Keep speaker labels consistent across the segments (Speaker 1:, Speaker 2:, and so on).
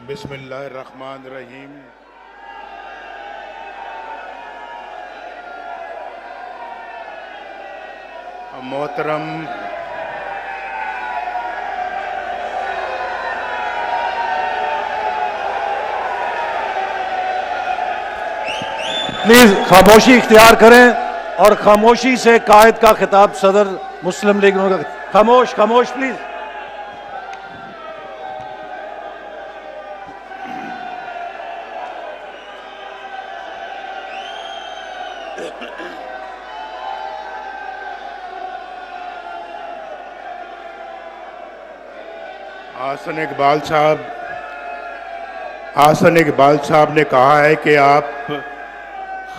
Speaker 1: बिस्मिल्लाहिर्रहमानिर्रहीम। मोहतरम
Speaker 2: प्लीज खामोशी इख्तियार करें और खामोशी से कायद का खिताब सदर मुस्लिम लीग नून का। खामोश खामोश प्लीज।
Speaker 1: आसन इकबाल साहब ने कहा है कि आप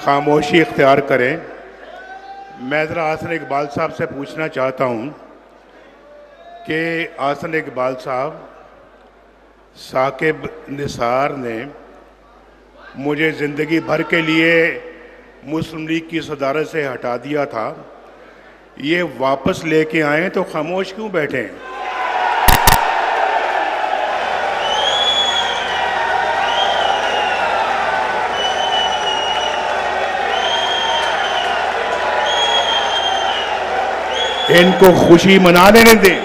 Speaker 1: खामोशी इख्तियार करें। मैं ज़रा आसन इकबाल साहब से पूछना चाहता हूं कि आसन इकबाल साहब, साकिब निसार ने मुझे ज़िंदगी भर के लिए मुस्लिम लीग की सदारत से हटा दिया था, ये वापस लेके आए तो खामोश क्यों बैठे हैं? इनको खुशी मनाने नहीं दें।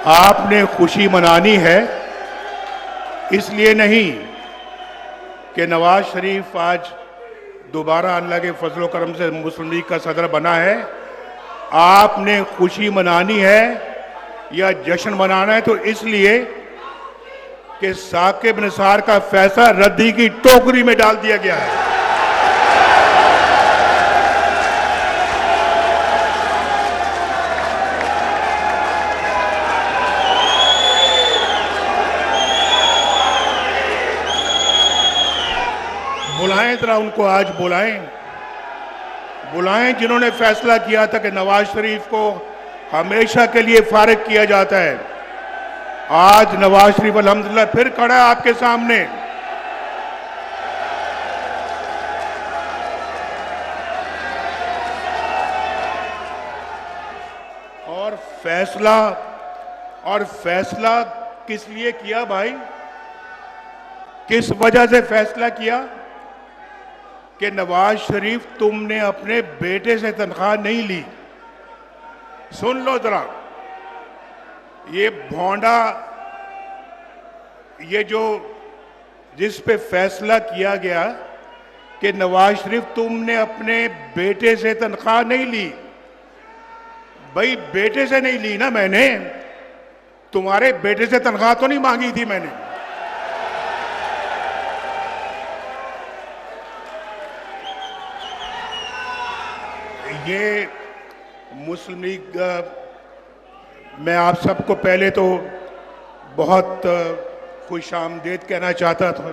Speaker 1: आपने खुशी मनानी है इसलिए नहीं कि नवाज शरीफ आज दोबारा अल्लाह के फजलो करम से मुस्लिम लीग का सदर बना है। आपने खुशी मनानी है या जश्न मनाना है तो इसलिए कि साकिब निसार का फैसला रद्दी की टोकरी में डाल दिया गया है। बुलाएं जरा उनको, आज बुलाएं जिन्होंने फैसला किया था कि नवाज शरीफ को हमेशा के लिए फारिग किया जाता है। आज नवाज शरीफ अल्हम्दुलिल्लाह फिर खड़ा है आपके सामने। और फैसला किस लिए किया भाई? किस वजह से फैसला किया कि नवाज शरीफ तुमने अपने बेटे से तनख्वाह नहीं ली। सुन लो जरा, ये भोंडा, ये जो जिस पे फैसला किया गया कि नवाज शरीफ तुमने अपने बेटे से तनख्वाह नहीं ली। भाई बेटे से नहीं ली ना मैंने, तुम्हारे बेटे से तनख्वाह तो नहीं मांगी थी मैंने। ये मुस्लिम लीग, मैं आप सबको पहले तो बहुत खुशामदीद कहना चाहता था,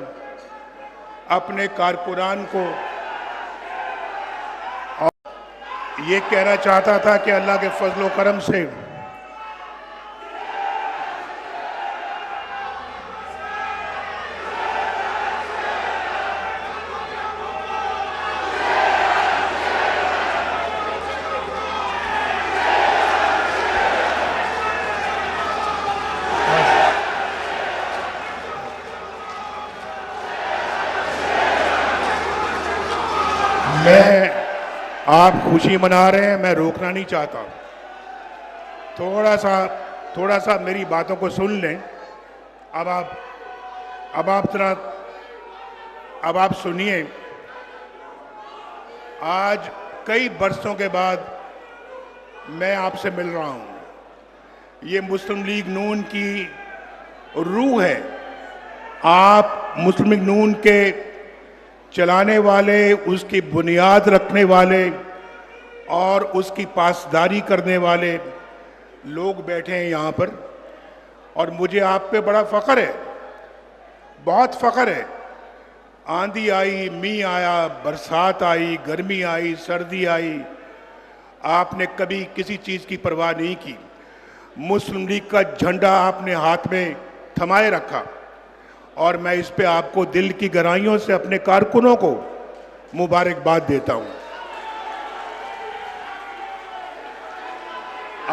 Speaker 1: अपने कारकुनान को, और ये कहना चाहता था कि अल्लाह के फजलो करम से आप खुशी मना रहे हैं, मैं रोकना नहीं चाहता। थोड़ा सा मेरी बातों को सुन लें। अब आप सुनिए। आज कई बरसों के बाद मैं आपसे मिल रहा हूं। ये मुस्लिम लीग नून की रूह है। आप मुस्लिम लीग नून के चलाने वाले, उसकी बुनियाद रखने वाले और उसकी पासदारी करने वाले लोग बैठे हैं यहाँ पर, और मुझे आप पे बड़ा फ़ख्र है, बहुत फ़ख्र है। आंधी आई, मींह आया, बरसात आई, गर्मी आई, सर्दी आई, आपने कभी किसी चीज़ की परवाह नहीं की। मुस्लिम लीग का झंडा आपने हाथ में थमाए रखा और मैं इस पे आपको दिल की गहराइयों से अपने कारकुनों को मुबारकबाद देता हूं।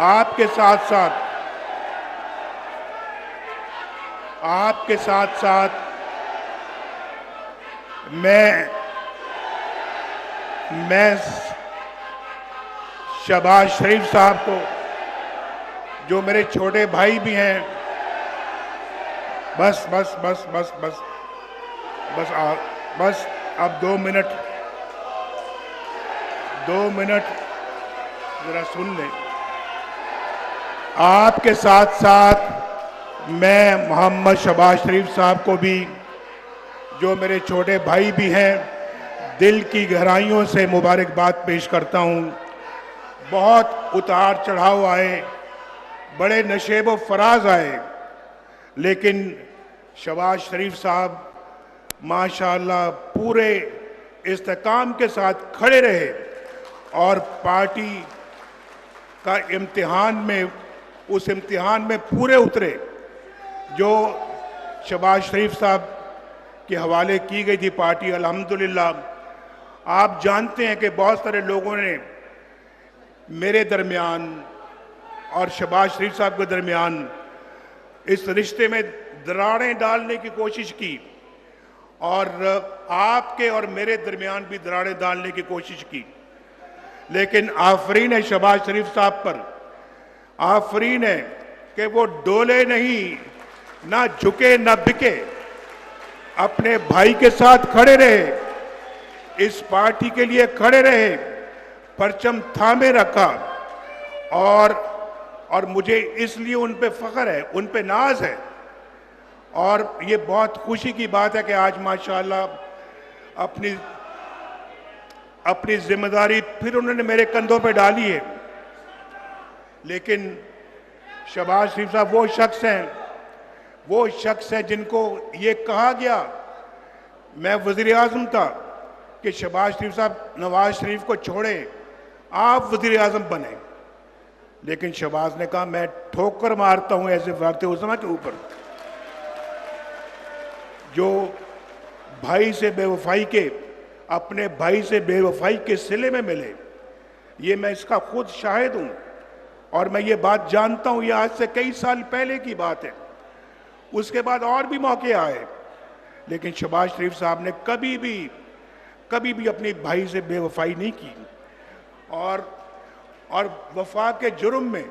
Speaker 1: आपके साथ साथ मैं शहबाज शरीफ साहब को, जो मेरे छोटे भाई भी हैं, बस अब 2 मिनट जरा सुन लें। आपके साथ साथ मैं मोहम्मद शहबाज शरीफ साहब को भी, जो मेरे छोटे भाई भी हैं, दिल की गहराइयों से मुबारकबाद पेश करता हूं। बहुत उतार चढ़ाव आए, बड़े नशेब व फराज आए, लेकिन शहबाज शरीफ साहब माशाअल्लाह पूरे इस्तेकाम के साथ खड़े रहे और पार्टी का उस इम्तिहान में पूरे उतरे जो शहबाज शरीफ साहब के हवाले की गई थी पार्टी। अल्हम्दुलिल्लाह आप जानते हैं कि बहुत सारे लोगों ने मेरे दरमियान और शहबाज शरीफ साहब के दरमियान इस रिश्ते में दरारें डालने की कोशिश की और आपके और मेरे दरमियान भी दरारें डालने की कोशिश की, लेकिन आफरीन है शहबाज शरीफ साहब पर, आफरीन है कि वो डोले नहीं, ना झुके ना बिके, अपने भाई के साथ खड़े रहे, इस पार्टी के लिए खड़े रहे, परचम थामे रखा और मुझे इसलिए उन पे फख्र है, उन पे नाज है और ये बहुत खुशी की बात है कि आज माशाअल्लाह अपनी जिम्मेदारी फिर उन्होंने मेरे कंधों पे डाली है। लेकिन शहबाज शरीफ साहब वो शख्स हैं जिनको ये कहा गया, मैं वज़ीर आज़म था, कि शहबाज शरीफ साहब नवाज शरीफ को छोड़े, आप वज़ीर आज़म बने, लेकिन शहबाज ने कहा मैं ठोकर मारता हूं ऐसे वाक़े उस्मा के ऊपर जो भाई से बेवफाई के, अपने भाई से बेवफाई के सिले में मिले। ये मैं इसका खुद शाहिद हूं और मैं ये बात जानता हूं, ये आज से कई साल पहले की बात है। उसके बाद और भी मौके आए, लेकिन शहबाज शरीफ साहब ने कभी भी अपने भाई से बेवफाई नहीं की और वफा के जुर्म में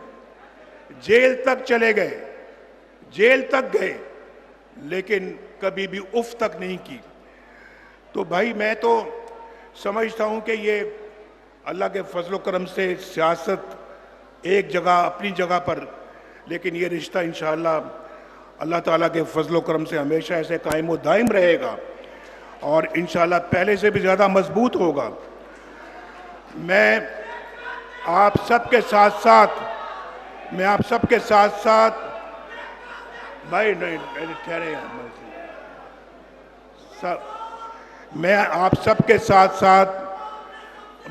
Speaker 1: जेल तक चले गए, जेल तक गए, लेकिन कभी भी उफ तक नहीं की। तो भाई मैं तो समझता हूं कि ये अल्लाह के फजल करम से सियासत एक जगह अपनी जगह पर, लेकिन ये रिश्ता इंशाअल्लाह अल्लाह ताला के फजल करम से हमेशा ऐसे कायम व दायम रहेगा और इंशाअल्लाह पहले से भी ज़्यादा मजबूत होगा। मैं आप सबके साथ भाई नहीं ठहरे, मैं आप सबके साथ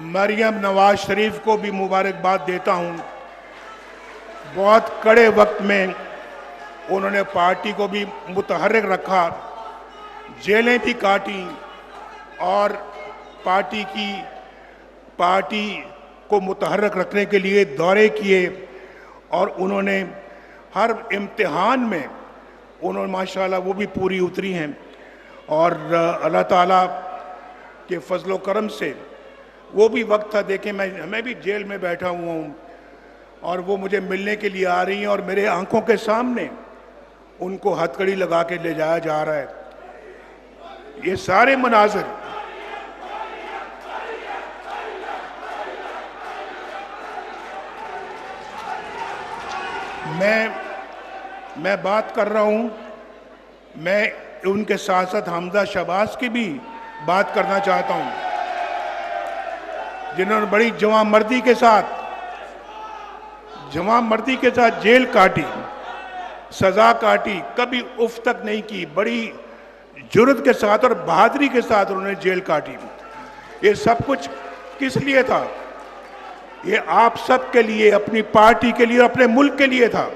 Speaker 1: मरियम नवाज शरीफ को भी मुबारकबाद देता हूं। बहुत कड़े वक्त में उन्होंने पार्टी को भी मुतहर्रिक रखा, जेलें भी काटी और पार्टी को मुतहर्रिक रखने के लिए दौरे किए और उन्होंने हर इम्तिहान में उन्होंने माशाल्लाह वो भी पूरी उतरी हैं और अल्लाह ताला के फजलो करम से वो भी वक्त था, देखें मैं भी जेल में बैठा हुआ हूँ और वो मुझे मिलने के लिए आ रही हैं और मेरे आंखों के सामने उनको हथकड़ी लगा के ले जाया जा रहा है। ये सारे मनाज़िर मैं बात कर रहा हूं, मैं उनके साथ साथ हमजा शहबाज की भी बात करना चाहता हूं, जिन्होंने बड़ी जवामर्दी के साथ जेल काटी, सजा काटी, कभी उफ तक नहीं की, बड़ी जुर्रत के साथ और बहादुरी के साथ उन्होंने जेल काटी। ये सब कुछ किस लिए था? ये आप सब के लिए, अपनी पार्टी के लिए, अपने मुल्क के लिए था।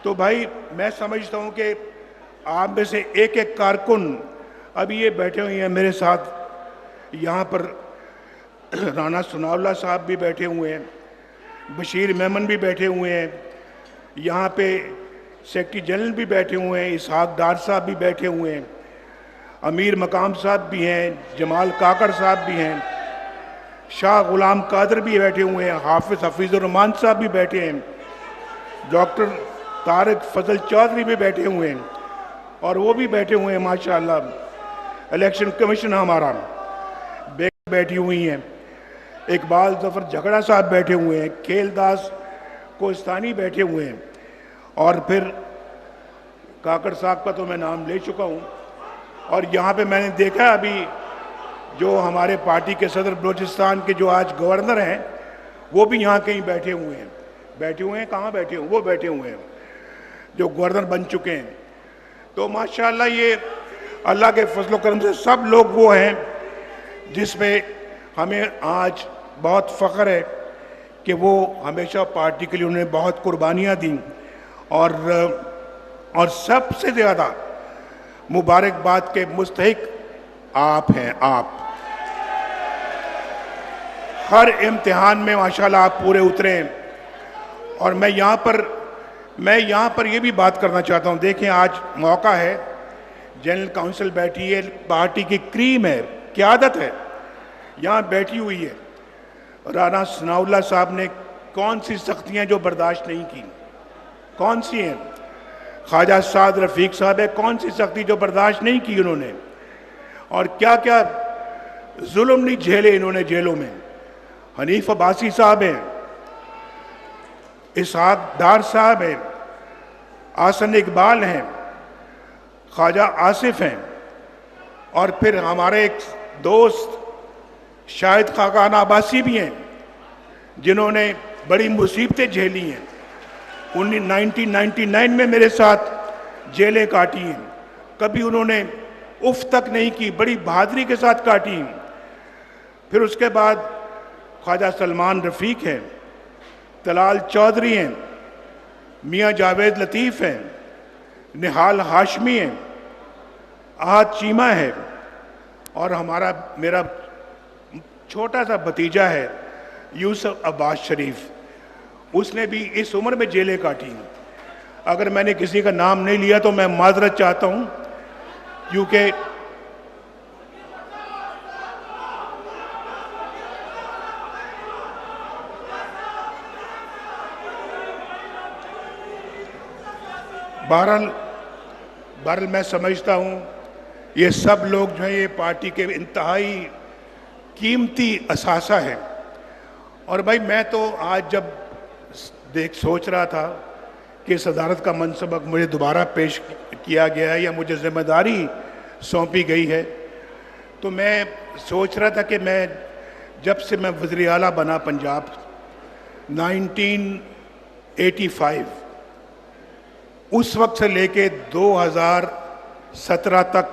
Speaker 1: तो भाई मैं समझता हूं कि आप में से एक एक कारकुन अभी ये बैठे हुए हैं मेरे साथ, यहाँ पर राना सनाउल्लाह साहब भी बैठे हुए हैं, बशीर मेमन भी बैठे हुए हैं, यहाँ पे सेक्रेटरी जनरल भी बैठे हुए हैं, इसहाक डार साहब भी बैठे हुए हैं, अमीर मकाम साहब भी हैं, जमाल काकड़ साहब भी हैं, शाह गुलाम कादर भी बैठे हुए हैं, हाफिज हफीजुर रहमान साहब भी बैठे हैं, डॉक्टर तारिक फजल चौधरी भी बैठे हुए हैं और वो भी बैठे हुए हैं माशाअल्लाह। इलेक्शन कमीशन हमारा बैठी हुई हैं, इकबाल जफर झगड़ा साहब बैठे हुए हैं, खेलदास कोस्तानी बैठे हुए हैं और फिर काकड़ साहब का तो मैं नाम ले चुका हूँ। और यहाँ पे मैंने देखा अभी जो हमारे पार्टी के सदर बलूचिस्तान के जो आज गवर्नर हैं वो भी यहाँ कहीं बैठे हुए हैं। बैठे हुए हैं, कहाँ बैठे हुए? वो बैठे हुए हैं जो गवर्नर बन चुके हैं। तो माशाल्लाह ये अल्लाह के फजल करम से सब लोग वो हैं जिसमें हमें आज बहुत फ़ख्र है कि वो हमेशा पार्टी के लिए उन्होंने बहुत कुर्बानियाँ दी और सबसे ज़्यादा मुबारकबाद के मुस्तहिक आप हैं। आप हर इम्तिहान में माशाल्लाह आप पूरे उतरे हैं। और मैं यहाँ पर ये भी बात करना चाहता हूँ, देखें आज मौका है, जनरल काउंसिल बैठी है, पार्टी की क्रीम है, क़यादत है, यहाँ बैठी हुई है। राना सनाउल्लाह साहब ने कौन सी सख्तियाँ जो बर्दाश्त नहीं की, कौन सी हैं? ख्वाजा साद रफ़ीक साहब है, कौन सी सख्ती जो बर्दाश्त नहीं की उन्होंने, और क्या क्या जुल्म नहीं झेले इन्होंने जेलों में। हनीफ अब्बासी साहब हैं, इसहाक डार साहब हैं, आसन इकबाल हैं, ख्वाजा आसिफ हैं, और फिर हमारे एक दोस्त शाहिद खाकान अब्बासी भी हैं जिन्होंने बड़ी मुसीबतें झेली हैं। 1999 में मेरे साथ जेलें काटी हैं, कभी उन्होंने उफ तक नहीं की, बड़ी बहादुरी के साथ काटी। फिर उसके बाद ख्वाजा सलमान रफ़ीक हैं, तलाल चौधरी हैं, मियाँ जावेद लतीफ़ हैं, निहाल हाशमी हैं, आहद चीमा है, और मेरा छोटा सा भतीजा है यूसुफ अब्बास शरीफ, उसने भी इस उम्र में जेलें काटी। अगर मैंने किसी का नाम नहीं लिया तो मैं माजरत चाहता हूं, क्योंकि बहरहाल मैं समझता हूं ये सब लोग जो है ये पार्टी के इंतहाई कीमती असासा है। और भाई मैं तो आज जब सोच रहा था कि सदारत का मनसब मुझे दोबारा पेश किया गया है या मुझे जिम्मेदारी सौंपी गई है, तो मैं सोच रहा था कि मैं जब से मैं वज़ीर आला बना पंजाब 1985, उस वक्त से लेके 2017 तक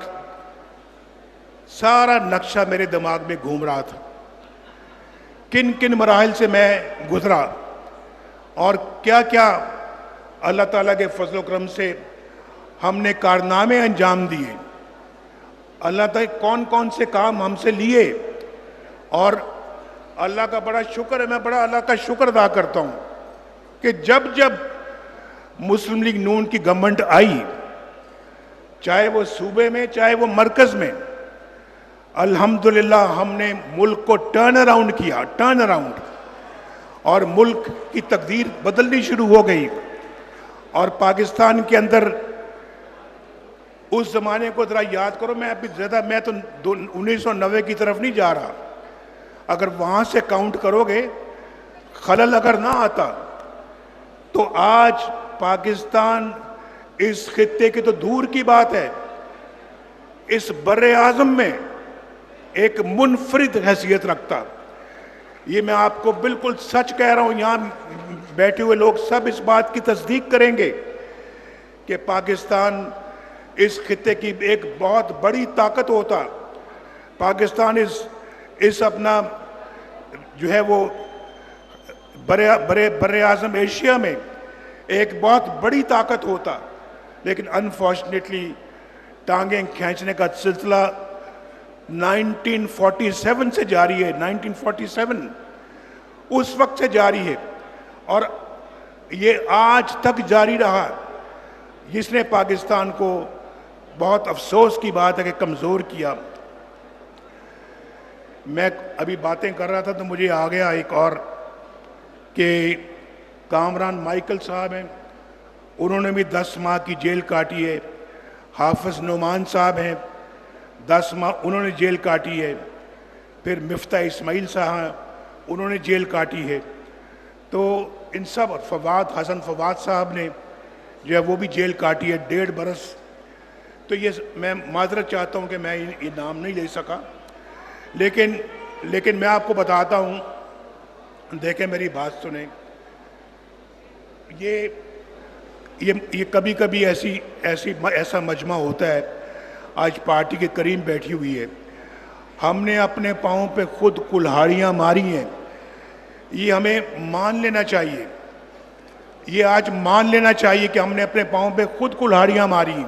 Speaker 1: सारा नक्शा मेरे दिमाग में घूम रहा था, किन किन मराहिल से मैं गुजरा और क्या क्या अल्लाह ताला के फजल करम से हमने कारनामे अंजाम दिए, अल्लाह ताला कौन कौन से काम हमसे लिए। और अल्लाह का बड़ा शुक्र है, मैं बड़ा अल्लाह का शुक्र अदा करता हूँ कि जब जब मुस्लिम लीग नून की गवर्नमेंट आई, चाहे वो सूबे में चाहे वो मरकज़ में, अल्हम्दुलिल्लाह हमने मुल्क को टर्न अराउंड किया, टर्न अराउंड, और मुल्क की तकदीर बदलनी शुरू हो गई। और पाकिस्तान के अंदर उस जमाने को जरा याद करो, मैं तो 1990 की तरफ नहीं जा रहा, अगर वहां से काउंट करोगे खलल अगर ना आता तो आज पाकिस्तान इस खित्ते की तो दूर की बात है, इस बर्रे आज़म में एक मुनफरिद हैसियत रखता। ये मैं आपको बिल्कुल सच कह रहा हूं, यहाँ बैठे हुए लोग सब इस बात की तस्दीक करेंगे कि पाकिस्तान इस खित्ते की एक बहुत बड़ी ताकत होता। पाकिस्तान इस अपना जो है वो बर्रे आज़म एशिया में एक बहुत बड़ी ताकत होता, लेकिन अनफॉर्चुनेटली टांगें खींचने का सिलसिला 1947 से जारी है। 1947 उस वक्त से जारी है और ये आज तक जारी रहा, जिसने पाकिस्तान को, बहुत अफसोस की बात है कि कमज़ोर किया। मैं अभी बातें कर रहा था तो मुझे आ गया एक और कि कामरान माइकल साहब हैं, उन्होंने भी 10 माह की जेल काटी है। हाफिज नुमान साहब हैं, 10 माह उन्होंने जेल काटी है। फिर मिफ्ता इस्माइल साहब, उन्होंने जेल काटी है। तो इन सब, फवाद हसन फवाद साहब ने जो है वो भी जेल काटी है 1.5 बरस। तो ये मैं माजरत चाहता हूँ कि मैं ये नाम नहीं ले सका, लेकिन मैं आपको बताता हूँ, देखें मेरी बात सुने। ये कभी कभी ऐसा मजमा होता है। आज पार्टी के करीम बैठी हुई है, हमने अपने पाँव पे खुद कुल्हाड़ियाँ मारी हैं। ये हमें मान लेना चाहिए, ये आज मान लेना चाहिए कि हमने अपने पाँव पे खुद कुल्हाड़ियाँ मारी।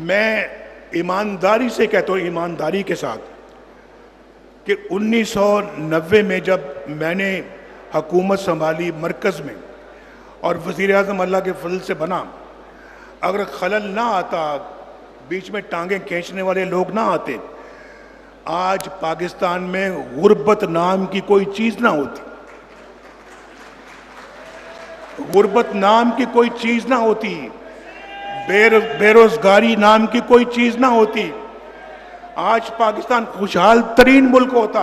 Speaker 1: मैं ईमानदारी से कहता हूँ, ईमानदारी के साथ, कि 1990 में जब मैंने हुकूमत संभाली मरकज़ में और वज़ीर-ए-आज़म अल्लाह के फजल से बना, अगर खलल ना आता, बीच में टांगें खींचने वाले लोग ना आते, आज पाकिस्तान में गुर्बत नाम की कोई चीज़ ना होती। गुर्बत नाम की कोई चीज़ ना होती, बेरोजगारी नाम की कोई चीज़ ना होती। आज पाकिस्तान खुशहाल तरीन मुल्क होता।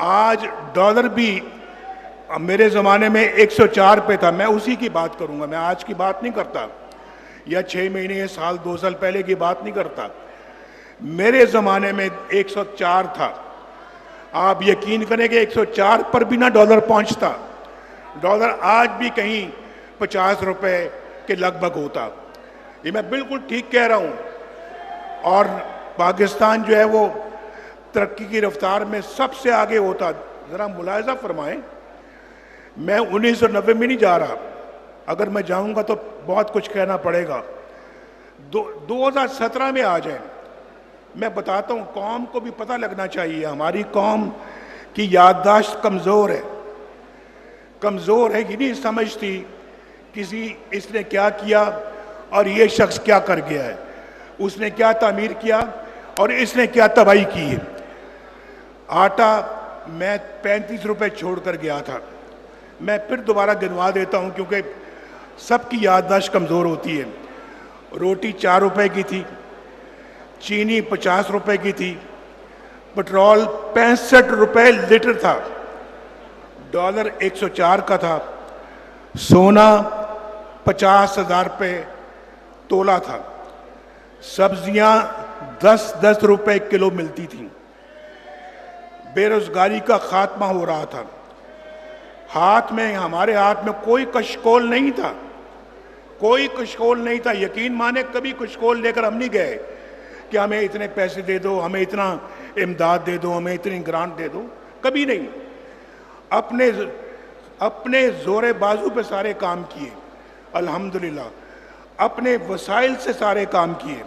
Speaker 1: आज डॉलर भी, मेरे ज़माने में 104 पे था, मैं उसी की बात करूंगा, मैं आज की बात नहीं करता, या 6 महीने या साल 2 साल पहले की बात नहीं करता। मेरे ज़माने में 104 था। आप यकीन करें कि 104 पर भी ना डॉलर पहुंचता। डॉलर आज भी कहीं 50 रुपए के लगभग होता। ये मैं बिल्कुल ठीक कह रहा हूं। और पाकिस्तान जो है वो तरक्की की रफ्तार में सबसे आगे होता। ज़रा मुलाहिज़ा फरमाएं, मैं 1990 में नहीं जा रहा, अगर मैं जाऊंगा तो बहुत कुछ कहना पड़ेगा। 2017 में आ जाए। मैं बताता हूं, कौम को भी पता लगना चाहिए, हमारी कौम की याददाश्त कमज़ोर है। कमज़ोर है, ये नहीं समझती इसने क्या किया और ये शख्स क्या कर गया है, उसने क्या तामीर किया और इसने क्या तबाही की है। आटा मैं 35 रुपए छोड़ कर गया था। मैं फिर दोबारा गिनवा देता हूं क्योंकि सबकी याददाश्त कमज़ोर होती है। रोटी 4 रुपए की थी, चीनी 50 रुपए की थी, पेट्रोल 65 रुपए लीटर था, डॉलर 104 का था, सोना 50,000 रुपये तोला था, सब्जियां 10-10 रुपए किलो मिलती थी, बेरोजगारी का खात्मा हो रहा था। हमारे हाथ में कोई कशकोल नहीं था, कोई कशकोल नहीं था। यकीन माने कभी कशकोल लेकर हम नहीं गए कि हमें इतने पैसे दे दो, हमें इतना इमदाद दे दो, हमें इतनी ग्रांट दे दो, कभी नहीं। अपने जोरे बाजू पे सारे काम किए, अल्हम्दुलिल्लाह। अपने वसाइल से सारे काम किए।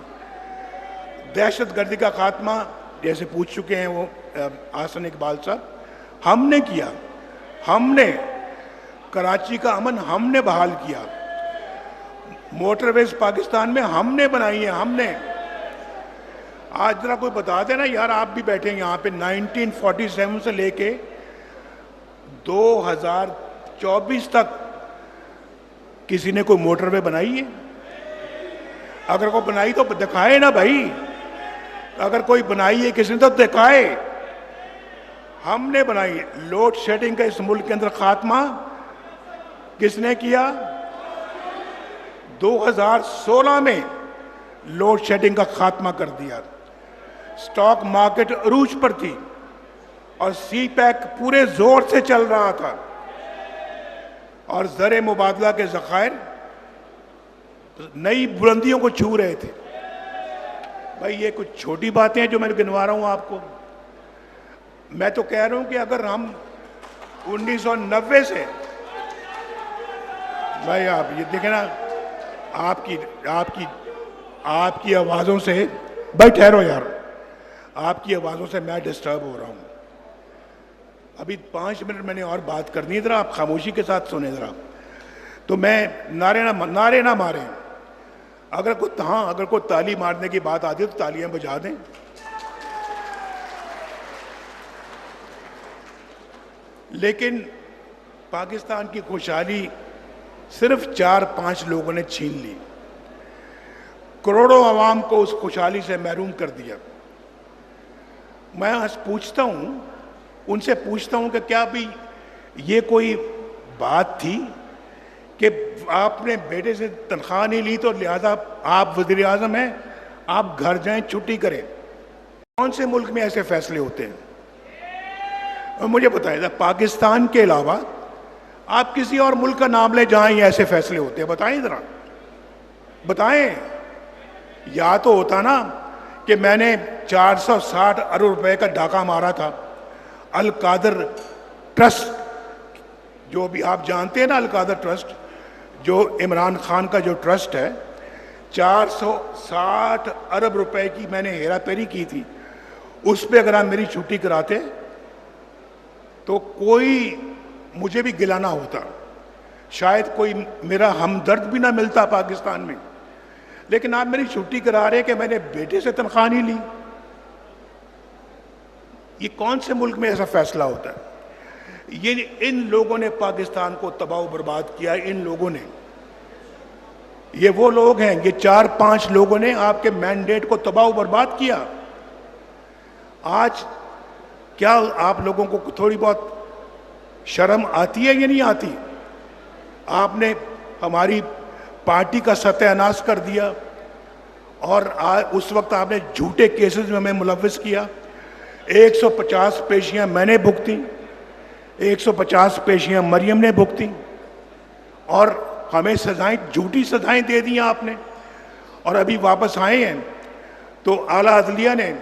Speaker 1: दहशतगर्दी का खात्मा जैसे पूछ चुके हैं वो आसन इकबाल साहब, हमने किया। हमने कराची का अमन हमने बहाल किया। मोटरवेज पाकिस्तान में हमने बनाई है, हमने। आज जरा कोई बता देना यार, आप भी बैठे हैं यहाँ पे, 1947 से लेके 2024 तक किसी ने कोई मोटरवे बनाई है? अगर कोई बनाई तो दिखाए ना भाई। अगर कोई बनाई है किसी ने तो दिखाए। हमने बनाई। लोड शेडिंग का इस मुल्क के अंदर खात्मा किसने किया? 2016 में लोड शेडिंग का खात्मा कर दिया। स्टॉक मार्केट अरूज पर थी और सी पैक पूरे जोर से चल रहा था और ज़र मुबादला के ज़खायर नई बुलंदियों को छू रहे थे। भाई ये कुछ छोटी बातें हैं जो मैं गिनवा रहा हूं आपको। मैं तो कह रहा हूं कि अगर हम 1990 से भाई आप ये देखें ना, आपकी आपकी आपकी आवाज़ों से, भाई ठहरो यार, आपकी आवाज़ों से मैं डिस्टर्ब हो रहा हूँ। अभी 5 मिनट मैंने और बात करनी है, ज़रा आप खामोशी के साथ सुने ज़रा। तो मैं नारे ना मारें। अगर कोई ताली मारने की बात आती है तो तालियां बजा दें। लेकिन पाकिस्तान की खुशहाली सिर्फ 4-5 लोगों ने छीन ली, करोड़ों आवाम को उस खुशहाली से महरूम कर दिया। मैं आज पूछता हूं, उनसे पूछता हूं कि क्या भी ये कोई बात थी कि आपने बेटे से तनख्वाह नहीं ली तो लिहाजा आप वजीर आजम हैं, आप घर जाएं, छुट्टी करें? कौन से मुल्क में ऐसे फैसले होते हैं? और मुझे बताइए, पाकिस्तान के अलावा आप किसी और मुल्क का नाम ले जहां ये ऐसे फैसले होते हैं? बताएं जरा, बताएं। या तो होता ना कि मैंने 460 अरब रुपए का डाका मारा था अल कादर ट्रस्ट, जो भी आप जानते हैं ना, अल कादर ट्रस्ट जो इमरान खान का जो ट्रस्ट है, 460 अरब रुपए की मैंने हेरा फेरी की थी। उस पर अगर आप मेरी छुट्टी कराते तो कोई मुझे भी गिलाना होता, शायद कोई मेरा हमदर्द भी ना मिलता पाकिस्तान में। लेकिन आप मेरी छुट्टी करा रहे कि मैंने बेटे से तनख्वाह नहीं ली। ये कौन से मुल्क में ऐसा फैसला होता है? ये इन लोगों ने पाकिस्तान को तबाह बर्बाद किया। इन लोगों ने, ये वो लोग हैं, ये 4-5 लोगों ने आपके मैंडेट को तबाह बर्बाद किया। आज क्या आप लोगों को थोड़ी बहुत शर्म आती है या नहीं आती? आपने हमारी पार्टी का सत्यानाश कर दिया और उस वक्त आपने झूठे केसेस में हमें मुलव्विस किया। 150 पेशियां मैंने भुगती, 150 पेशियां मरियम ने भुगती और हमें सजाएं, झूठी सजाएं दे दी आपने। और अभी वापस आए हैं तो आला अदलिया ने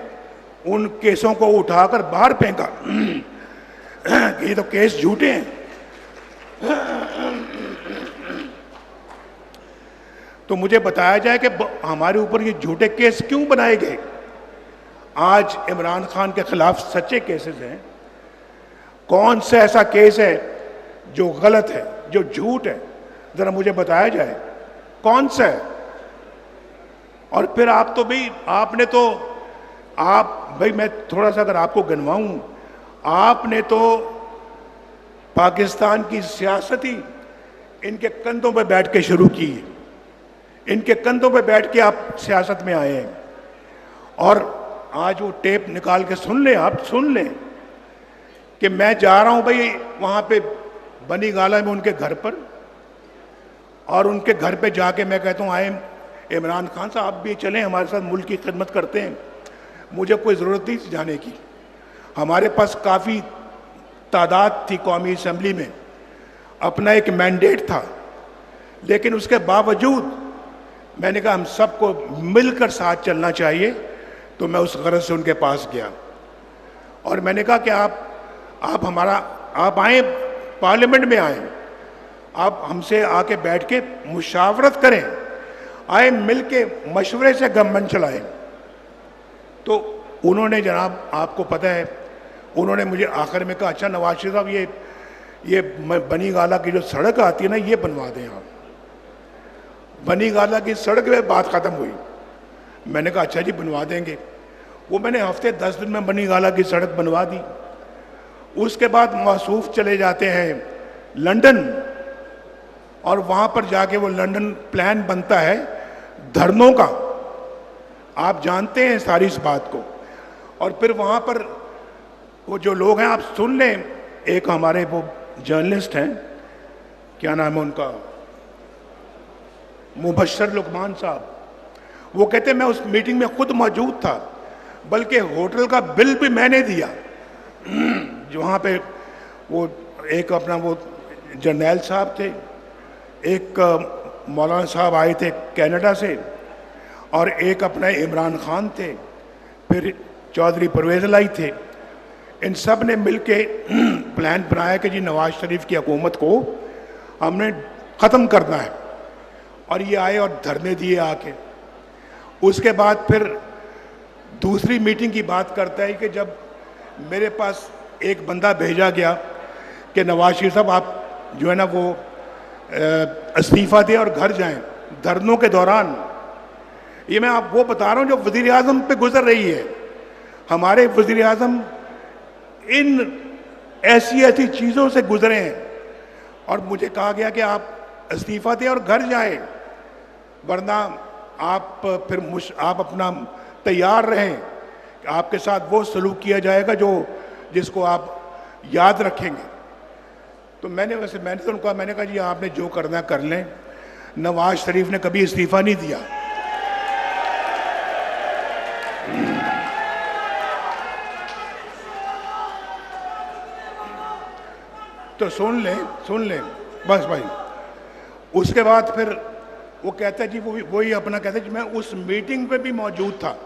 Speaker 1: उन केसों को उठाकर बाहर फेंका। ये तो केस झूठे हैं। तो मुझे बताया जाए कि हमारे ऊपर ये झूठे केस क्यों बनाए गए? आज इमरान खान के खिलाफ सच्चे केसेस हैं। कौन सा ऐसा केस है जो गलत है, जो झूठ है? जरा मुझे बताया जाए कौन सा है। और फिर आप तो भाई, आपने तो भाई मैं थोड़ा सा अगर आपको गिनवाऊं, आपने तो पाकिस्तान की सियासत ही इनके कंधों पर बैठ के शुरू की। इनके कंधों पर बैठ के आप सियासत में आए हैं। और आज वो टेप निकाल के सुन लें, आप सुन लें कि मैं जा रहा हूं भाई वहां पे बनी गाला में उनके घर पर, और उनके घर पे जाके मैं कहता हूं, आए इमरान खान साहब आप भी चलें हमारे साथ, मुल्क की खिदमत करते हैं। मुझे कोई ज़रूरत नहीं जाने की, हमारे पास काफ़ी तादाद थी कौमी असम्बली में, अपना एक मैंडेट था। लेकिन उसके बावजूद मैंने कहा हम सबको मिलकर साथ चलना चाहिए। तो मैं उस गरज से उनके पास गया और मैंने कहा कि आप आए, पार्लियामेंट में आए, आप हमसे आके बैठ के मुशावरत करें, आए मिल के मशवरे से गवर्नमेंट चलाएं। तो उन्होंने, जनाब आपको पता है, उन्होंने मुझे आखिर में कहा, अच्छा नवाज शरीफ साहब ये बनी गाला की जो सड़क आती है ना, ये बनवा दें आप। बनी गाला की सड़क में बात ख़त्म हुई। मैंने कहा अच्छा जी बनवा देंगे। वो मैंने हफ्ते 10 दिन में बनी गाला की सड़क बनवा दी। उसके बाद मौसूफ चले जाते हैं लंदन, और वहाँ पर जाके वो लंदन प्लान बनता है धरनों का। आप जानते हैं सारी इस बात को। और फिर वहाँ पर वो जो लोग हैं, आप सुन लें, एक हमारे वो जर्नलिस्ट हैं, क्या नाम है उनका, मुबशर लुकमान साहब, वो कहते हैं मैं उस मीटिंग में खुद मौजूद था, बल्कि होटल का बिल भी मैंने दिया। जो वहाँ पे वो एक अपना वो जर्नैल साहब थे, एक मौलाना साहब आए थे कनाडा से, और एक अपना इमरान खान थे, फिर चौधरी परवेज़ लाई थे। इन सब ने मिल के प्लान बनाया कि जी नवाज शरीफ की हुकूमत को हमने ख़त्म करना है। और ये आए और धरने दिए आके। उसके बाद फिर दूसरी मीटिंग की बात करता है कि जब मेरे पास एक बंदा भेजा गया कि नवाज शरीफ साहब आप जो है ना वो इस्तीफ़ा दें और घर जाएं, धरनों के दौरान। ये मैं आप वो बता रहा हूँ जो वज़ीर आज़म पे गुजर रही है। हमारे वज़ीर आज़म इन ऐसी ऐसी चीज़ों से गुजरे हैं और मुझे कहा गया कि आप इस्तीफ़ा दें और घर जाएं, वरना आप फिर आप अपना तैयार रहें कि आपके साथ वो सलूक किया जाएगा जिसको आप याद रखेंगे। तो मैंने तो उनको मैंने कहा जी आपने जो करना कर लें। नवाज शरीफ ने कभी इस्तीफ़ा नहीं दिया। तो सुन लें बस भाई। उसके बाद फिर वो कहता है जी वही अपना कहता है जी मैं उस मीटिंग पे भी मौजूद था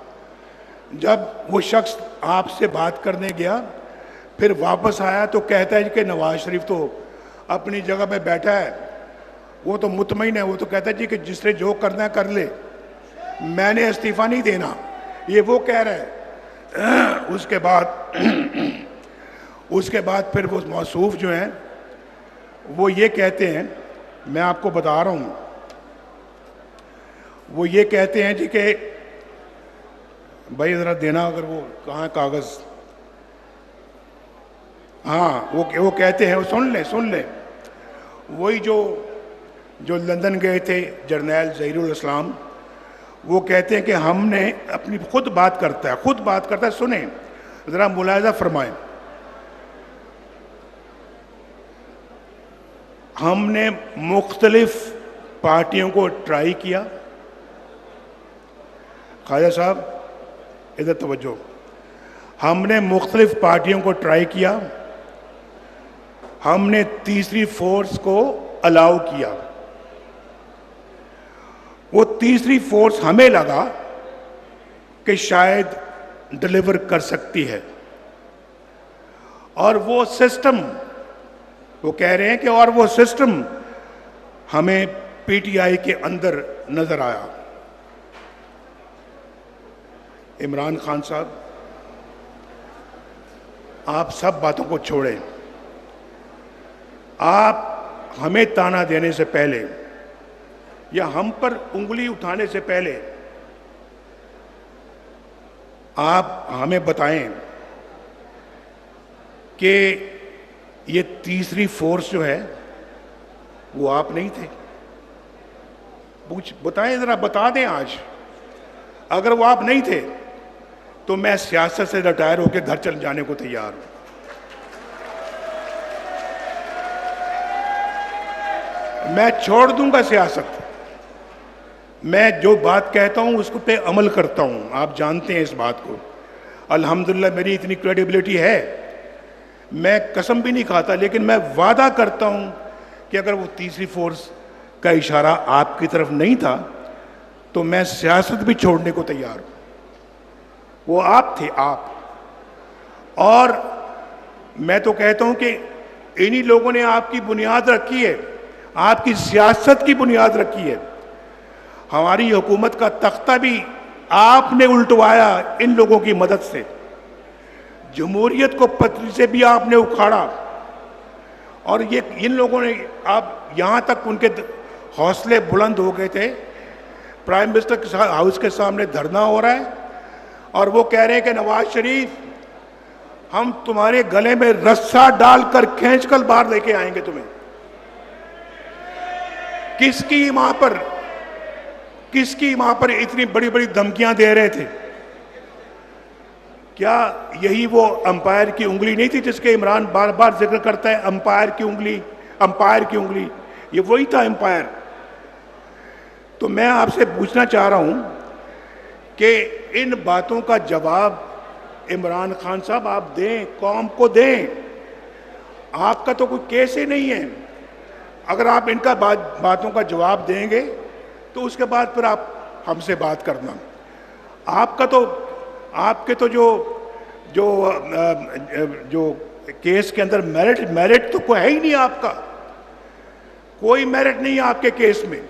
Speaker 1: जब वो शख्स आपसे बात करने गया, फिर वापस आया तो कहता है कि नवाज शरीफ तो अपनी जगह पे बैठा है, वो तो मुतमईन है, वो तो कहता है जी कि जिसने जो करना है कर ले, मैंने इस्तीफ़ा नहीं देना, ये वो कह रहा है। उसके बाद फिर वो मौसूफ जो हैं वो ये कहते हैं, मैं आपको बता रहा हूँ, वो ये कहते हैं जी कि भाई ज़रा देना, अगर वो कहाँ कागज़, हाँ वो कहते हैं, वो सुन ले वही जो लंदन गए थे जर्नैल ज़हीरुल इस्लाम, वो कहते हैं कि हमने अपनी खुद बात करता है, सुने ज़रा मुलाहिज़ा फरमाएं। हमने मुख्तलिफ पार्टियों को ट्राई किया, ख्वाजा साहब इधर तवज्जो, हमने मुख्तलिफ पार्टियों को ट्राई किया, हमने तीसरी फोर्स को अलाउ किया। वो तीसरी फोर्स हमें लगा कि शायद डिलीवर कर सकती है, और वो सिस्टम, वो कह रहे हैं कि और वो सिस्टम हमें पीटीआई के अंदर नजर आया। इमरान खान साहब, आप सब बातों को छोड़ें, आप हमें ताना देने से पहले या हम पर उंगली उठाने से पहले आप हमें बताएं कि ये तीसरी फोर्स जो है वो आप नहीं थे। बताएं जरा, बता दें आज। अगर वो आप नहीं थे तो मैं सियासत से रिटायर होकर घर चल जाने को तैयार हूं। मैं छोड़ दूंगा सियासत, मैं जो बात कहता हूं उसको पे अमल करता हूं, आप जानते हैं इस बात को। अल्हम्दुलिल्लाह मेरी इतनी क्रेडिबिलिटी है, मैं कसम भी नहीं खाता, लेकिन मैं वादा करता हूं कि अगर वो तीसरी फोर्स का इशारा आपकी तरफ नहीं था तो मैं सियासत भी छोड़ने को तैयार हूं। वो आप थे, आप। और मैं तो कहता हूं कि इन्हीं लोगों ने आपकी बुनियाद रखी है, आपकी सियासत की बुनियाद रखी है। हमारी हुकूमत का तख्ता भी आपने उल्टवाया इन लोगों की मदद से, जमहूरियत को पत्नी से भी आपने उखाड़ा, और ये इन लोगों ने, आप यहां तक उनके हौसले बुलंद हो गए थे। प्राइम मिनिस्टर के हाउस के सामने धरना हो रहा है और वो कह रहे हैं कि नवाज शरीफ, हम तुम्हारे गले में रस्सा डालकर खींचकर बाहर लेके आएंगे तुम्हें। किसकी मां पर इतनी बड़ी बड़ी धमकियां दे रहे थे? क्या यही वो अंपायर की उंगली नहीं थी जिसके इमरान बार बार जिक्र करता है? अंपायर की उंगली, ये वही था अंपायर। तो मैं आपसे पूछना चाह रहा हूं कि इन बातों का जवाब इमरान खान साहब आप दें, कौम को दें। आपका तो कोई केस ही नहीं है। अगर आप इनका बातों का जवाब देंगे तो उसके बाद फिर आप हमसे बात करना। आपके तो जो केस के अंदर मेरिट तो कोई है ही नहीं आपका। कोई मेरिट नहीं है आपके केस में,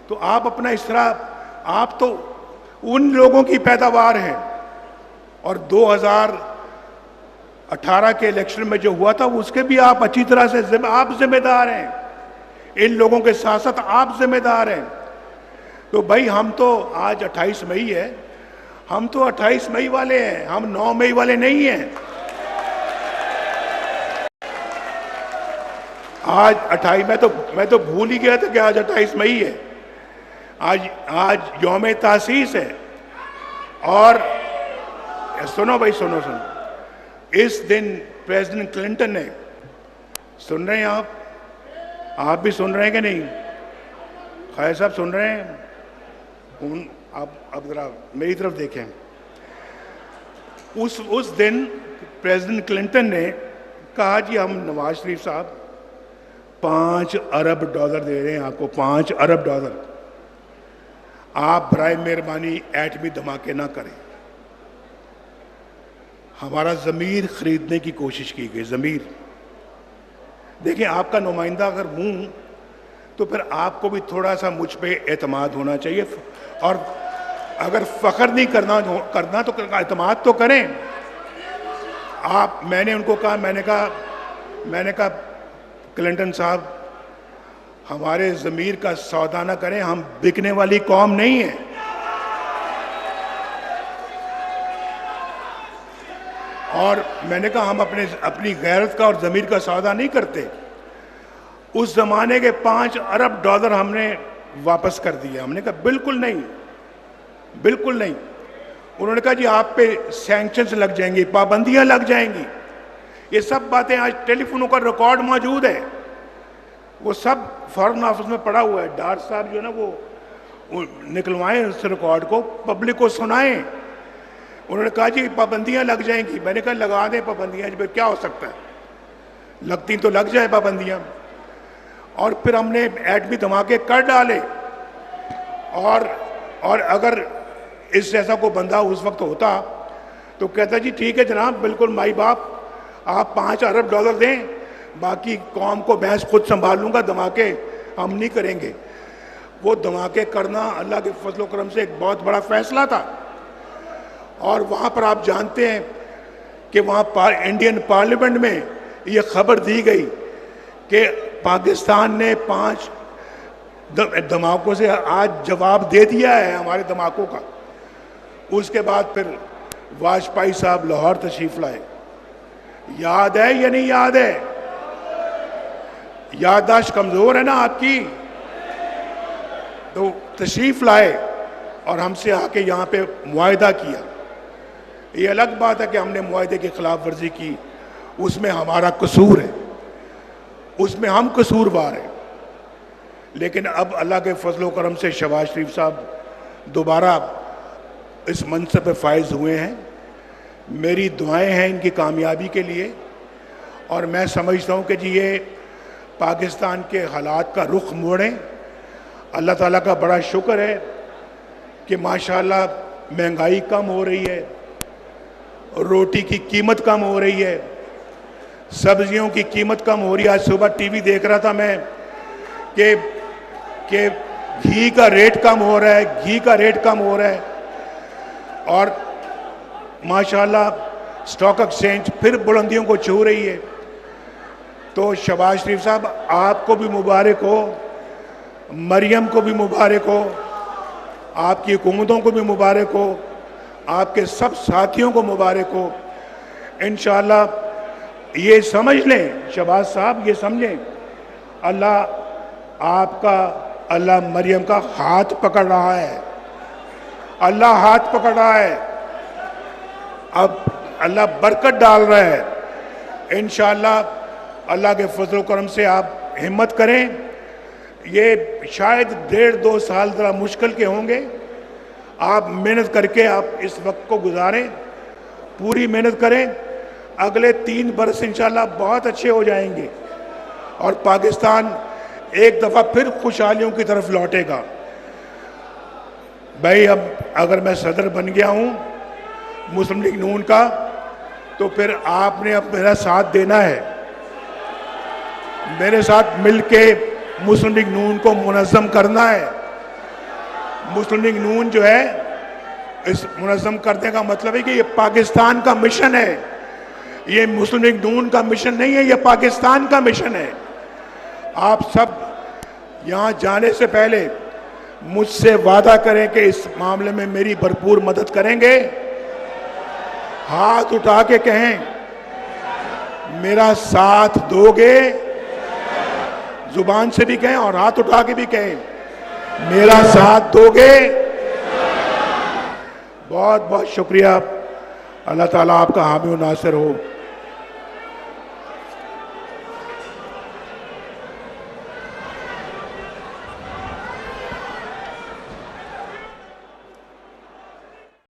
Speaker 1: तो आप अपना इस तरह, आप तो उन लोगों की पैदावार हैं। और 2018 के इलेक्शन में जो हुआ था उसके भी आप अच्छी तरह से आप जिम्मेदार हैं, इन लोगों के साथ साथ आप जिम्मेदार हैं। तो भाई हम तो आज 28 मई है, हम तो 28 मई वाले हैं, हम 9 मई वाले नहीं हैं। आज 28, मैं तो भूल ही गया था कि आज 28 मई है। आज यौम तासीस है। और सुनो भाई, सुनो, इस दिन प्रेसिडेंट क्लिंटन ने, सुन रहे हैं आप भी सुन रहे हैं कि नहीं? खैर साहब सुन रहे हैं? अब जरा मेरी तरफ देखें। उस दिन प्रेसिडेंट क्लिंटन ने कहा जी हम नवाज शरीफ साहब $5 अरब दे रहे हैं आपको, $5 अरब। आप बराए मेहरबानी एटमी धमाके ना करें। हमारा ज़मीर खरीदने की कोशिश की गई, ज़मीर। देखिए, आपका नुमाइंदा अगर हूं तो फिर आपको भी थोड़ा सा मुझ पे एतमाद होना चाहिए। और अगर फख्र नहीं करना तो एतमाद तो करें आप। मैंने उनको कहा, मैंने कहा क्लिंटन साहब, हमारे ज़मीर का सौदा ना करें, हम बिकने वाली कौम नहीं है। और मैंने कहा हम अपनी गैरत का और ज़मीर का सौदा नहीं करते। उस जमाने के $5 अरब हमने वापस कर दिया। हमने कहा बिल्कुल नहीं, बिल्कुल नहीं। उन्होंने कहा जी आप पे सैंक्शंस लग जाएंगी, पाबंदियां लग जाएंगी। ये सब बातें आज टेलीफोनों का रिकॉर्ड मौजूद है, वो सब फॉरेन ऑफिस में पड़ा हुआ है। डार साहब जो है ना वो निकलवाएं उस रिकॉर्ड को, पब्लिक को सुनाएं। उन्होंने कहा जी पाबंदियां लग जाएंगी। मैंने कहा लगा दें पाबंदियां, फिर क्या हो सकता है, लगती तो लग जाए पाबंदियां। और फिर हमने एटमी धमाके कर डाले। और अगर इस जैसा कोई बंदा उस वक्त होता तो कहता जी ठीक है जनाब, बिल्कुल माई बाप, आप $5 अरब दें, बाकी कौम को भैंस खुद संभाल लूंगा, धमाके हम नहीं करेंगे। वो धमाके करना अल्लाह के फजल करम से एक बहुत बड़ा फैसला था। और वहाँ पर आप जानते हैं कि वहाँ इंडियन पार्लियामेंट में ये खबर दी गई कि पाकिस्तान ने 5 धमाकों से आज जवाब दे दिया है हमारे धमाकों का। उसके बाद फिर वाजपेयी साहब लाहौर तशरीफ लाए। याद है या नहीं याद है? याददाश्त कमजोर है ना आपकी? तो तशरीफ लाए और हमसे आके यहाँ पे मुआहदा किया। ये अलग बात है कि हमने मुआहदे की खिलाफ वर्जी की, उसमें हमारा कसूर है, उसमें हम कसूरवार हैं। लेकिन अब अल्लाह के फजलो करम से शहबाज शरीफ साहब दोबारा इस मनसब पे फायज हुए हैं। मेरी दुआएं हैं इनकी कामयाबी के लिए। और मैं समझता हूँ कि जी ये पाकिस्तान के हालात का रुख मोड़ें। अल्लाह ताला का बड़ा शुक्र है कि माशाल्लाह महंगाई कम हो रही है, रोटी की कीमत कम हो रही है, सब्जियों की कीमत कम हो रही है। आज सुबह टीवी देख रहा था मैं कि घी का रेट कम हो रहा है, घी का रेट कम हो रहा है। और माशाल्लाह स्टॉक एक्सचेंज फिर बुलंदियों को छू रही है। तो शहबाज शरीफ साहब आपको भी मुबारक हो, मरियम को भी मुबारक हो, आपकी हुकूमतों को भी मुबारक हो, आपके सब साथियों को मुबारक हो। इंशाअल्लाह ये समझ लें शहबाज साहब, ये समझें अल्लाह आपका, अल्लाह मरियम का हाथ पकड़ रहा है, अल्लाह हाथ पकड़ रहा है। अब अल्लाह बरकत डाल रहा है। इंशाअल्लाह अल्लाह के फजल करम से आप हिम्मत करें। ये शायद 1.5-2 साल ज़रा मुश्किल के होंगे। आप मेहनत करके आप इस वक्त को गुजारें, पूरी मेहनत करें। अगले 3 बरस इंशाअल्लाह बहुत अच्छे हो जाएंगे और पाकिस्तान एक दफ़ा फिर खुशहालियों की तरफ लौटेगा। भाई अब अगर मैं सदर बन गया हूँ मुस्लिम लीग नून का, तो फिर आपने अब मेरा साथ देना है, मेरे साथ मिलके मुस्लिम लीग नून को मुनज़्ज़म करना है। मुस्लिम लीग नून जो है, इस मुनज़्ज़म करने का मतलब है कि ये पाकिस्तान का मिशन है, ये मुस्लिम लीग नून का मिशन नहीं है, ये पाकिस्तान का मिशन है। आप सब यहाँ जाने से पहले मुझसे वादा करें कि इस मामले में मेरी भरपूर मदद करेंगे। हाथ उठा के कहें, मेरा साथ दोगे। जुबान से भी कहें और हाथ उठा के भी कहें, मेरा साथ दोगे। बहुत बहुत शुक्रिया। अल्लाह ताला आपका हामी और नासिर हो।